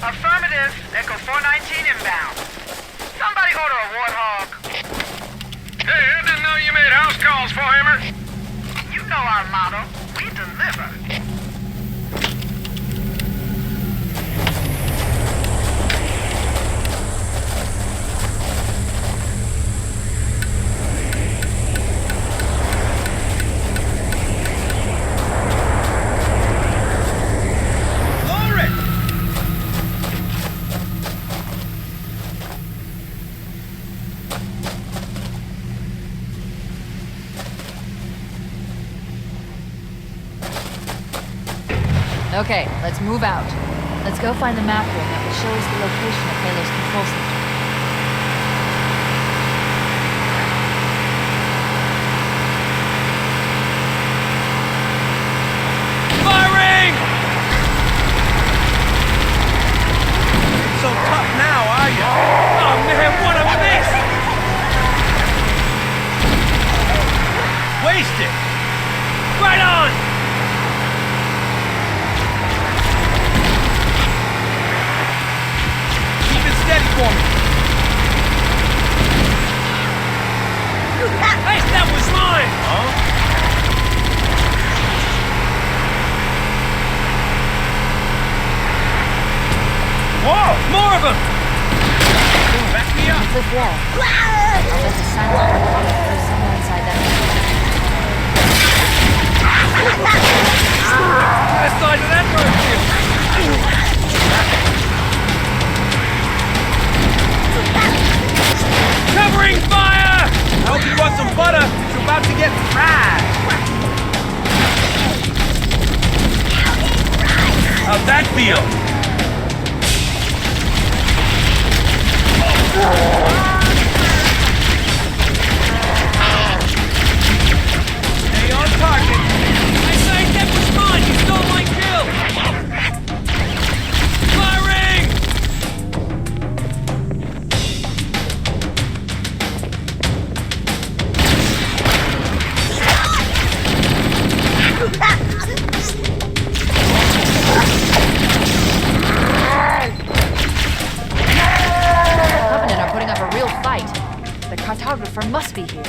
Affirmative. Echo 419 inbound. Somebody order a Warthog. Hey, I didn't know you made house calls, Forehammer. You know our motto. We deliver. Okay, let's move out. Let's go find the map room that will show us the location of Halo's control center. Firing! So tough now, are you? Oh man, what a miss! Wasted! Right on! Steady for me. Hey, that was mine! Huh? Whoa! More of them! Back me up! Cliff wall. I'll bet the silent narcotic is somewhere inside that. Best side of that road! Covering fire! I hope you want some butter. It's about to get fried. How'd that feel? Stay on target. I say that was fun. You stole my kill. Firing! The cartographer must be here.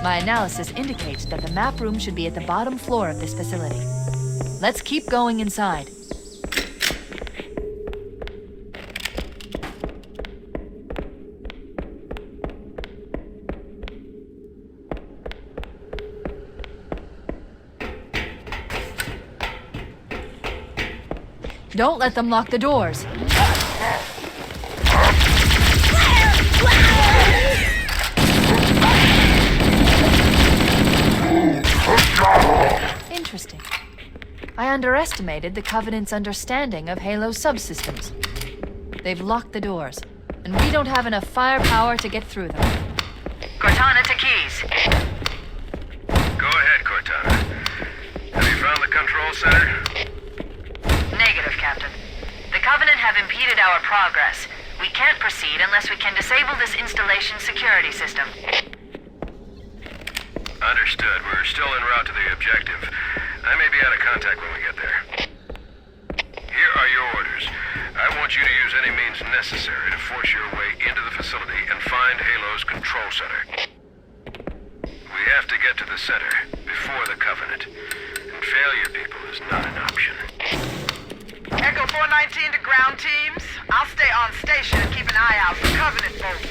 My analysis indicates that the map room should be at the bottom floor of this facility. Let's keep going inside. Don't let them lock the doors. Interesting. I underestimated the Covenant's understanding of Halo's subsystems. They've locked the doors, and we don't have enough firepower to get through them. Cortana to Keys. Go ahead, Cortana. Have you found the control center? Negative, Captain. The Covenant have impeded our progress. We can't proceed unless we can disable this installation's security system. Understood. We're still en route to the objective. I may be out of contact when we get there. Here are your orders. I want you to use any means necessary to force your way into the facility and find Halo's control center. We have to get to the center before the Covenant. And failure, people, is not an option. Echo 419 to ground teams. I'll stay on station and keep an eye out for Covenant forces.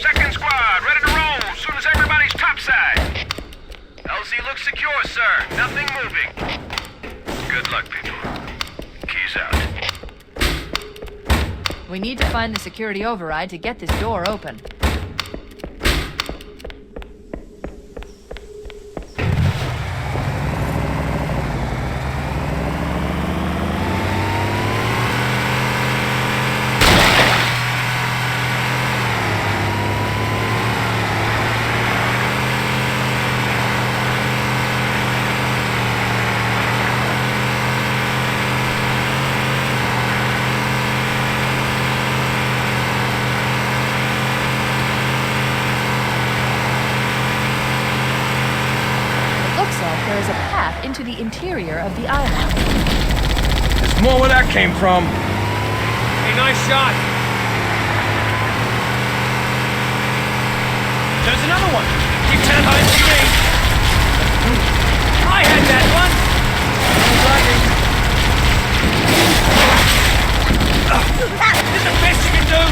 Second squad, ready to roll as soon as everybody's topside. LZ looks secure, sir. Nothing moving. Good luck, people. Keys out. We need to find the security override to get this door open. Into the interior of the island. This More where that came from. Hey, nice shot. There's another one. Keep 10 behind me. I had that one. This is the best you can do.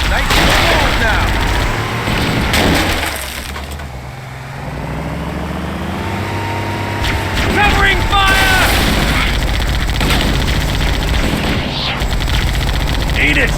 Nice and smooth now. Covering fire! Eat it!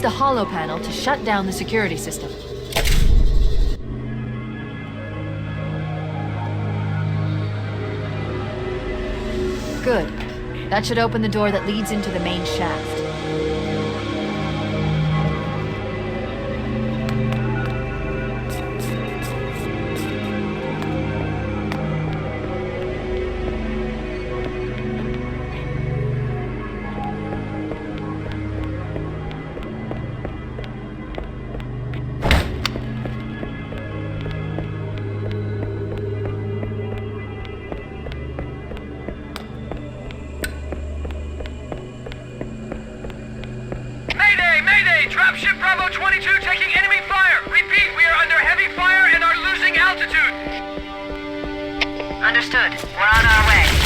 the holo panel to shut down the security system. Good. That should open the door that leads into the main shaft. Mayday! Dropship Bravo 22 taking enemy fire! Repeat, we are under heavy fire and are losing altitude! Understood. We're on our way.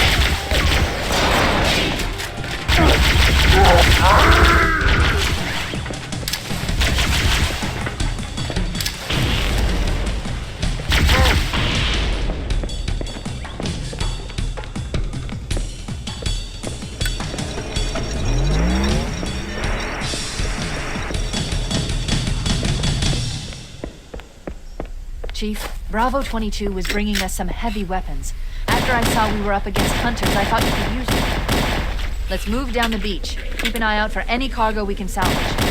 Chief, Bravo 22 was bringing us some heavy weapons. After I saw we were up against hunters, I thought you could use them. Let's move down the beach. Keep an eye out for any cargo we can salvage.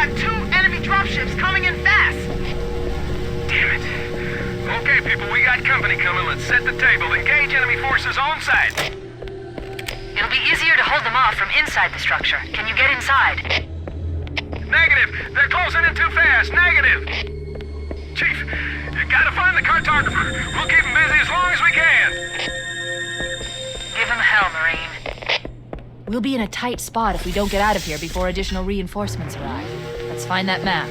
got 2 enemy dropships coming in fast. Damn it. Okay, people, we got company coming. Let's set the table. Engage enemy forces on site. It'll be easier to hold them off from inside the structure. Can you get inside? Negative. They're closing in too fast. Negative. Chief, you gotta find the cartographer. We'll keep him busy as long as we can. Give him hell, Marine. We'll be in a tight spot if we don't get out of here before additional reinforcements arrive. Let's find that map.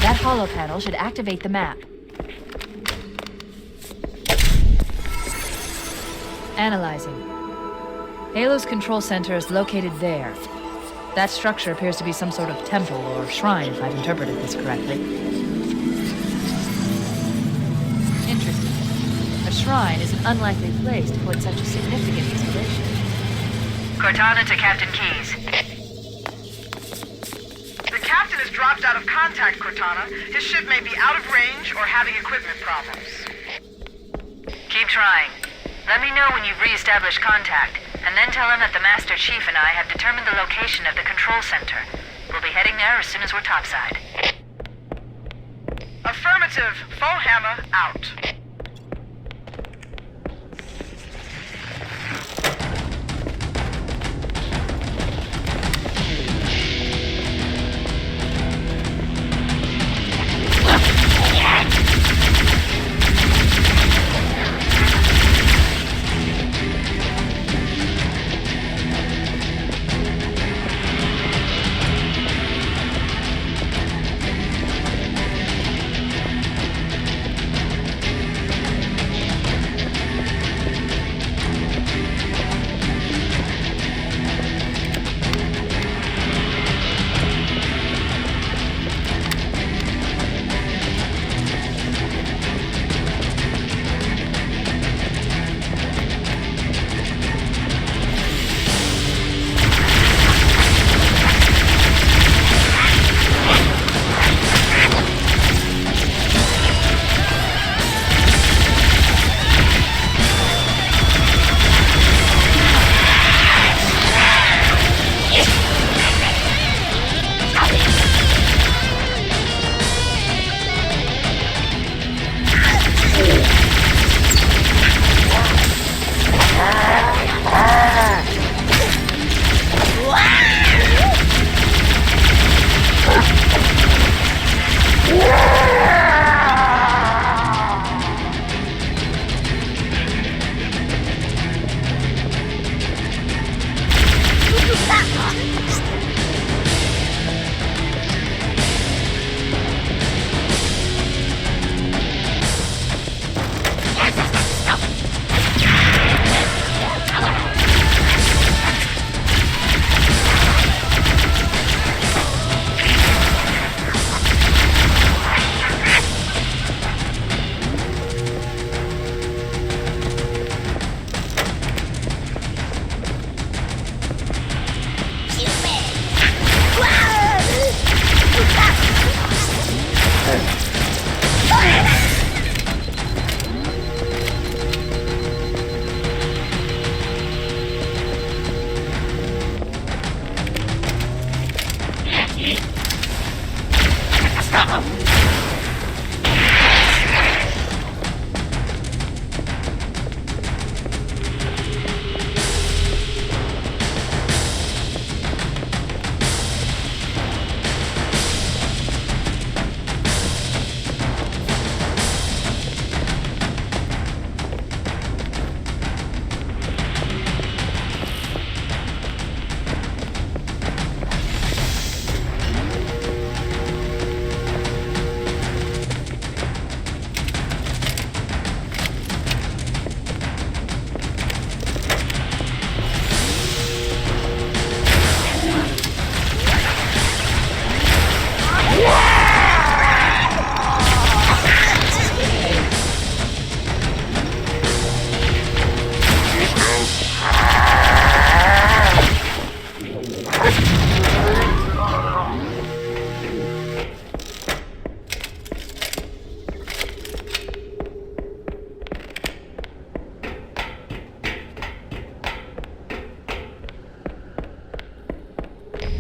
That holo panel should activate the map. Analyzing. Halo's control center is located there. That structure appears to be some sort of temple or shrine, if I've interpreted this correctly. Interesting. A shrine is an unlikely place to put such a significant installation. Cortana to Captain Keyes. The captain has dropped out of contact, Cortana. His ship may be out of range or having equipment problems. Keep trying. Let me know when you've re-established contact, and then tell him that the Master Chief and I have determined the location of the control center. We'll be heading there as soon as we're topside. Affirmative. Foehammer out.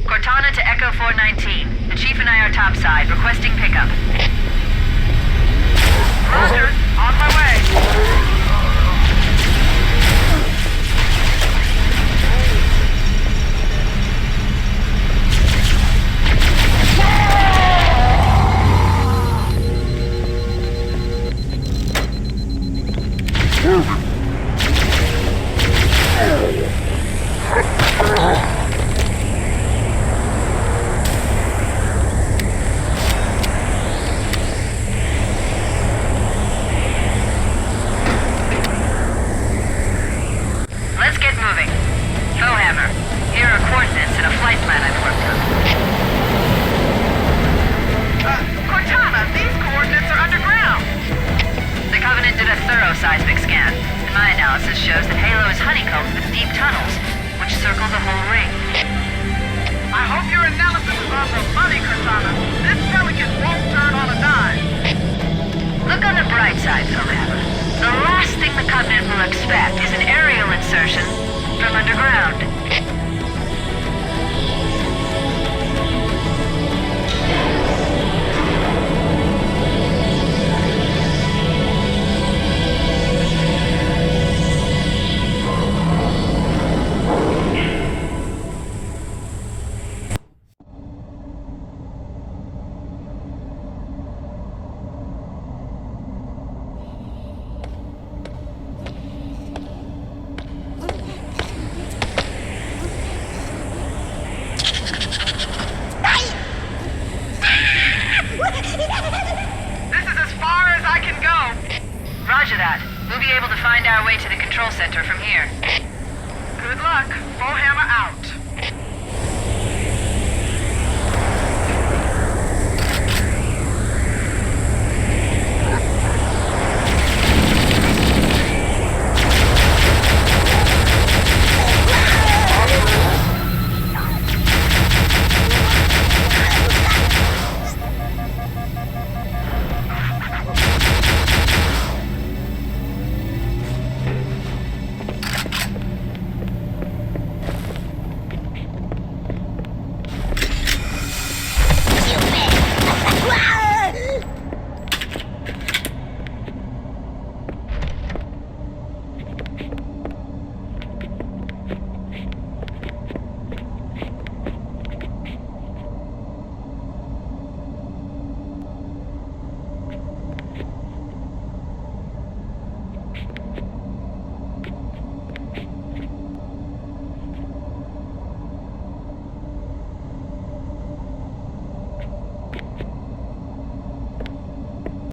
Cortana to Echo 419. The Chief and I are topside, requesting pickup. Roger. On my way. Let's get moving. Foehammer, here are coordinates and a flight plan I've worked on. Cortana, these coordinates are underground. The Covenant did a thorough seismic scan, and my analysis shows that Halo is honeycombed with deep tunnels, which circle the whole ring. I hope your analysis is on the money, Cortana. This Pelican won't turn on a dime. Look on the bright side, Foehammer. The last thing the Covenant will expect is an aerial insertion from underground. Roger that. We'll be able to find our way to the control center from here. Good luck. Foehammer out.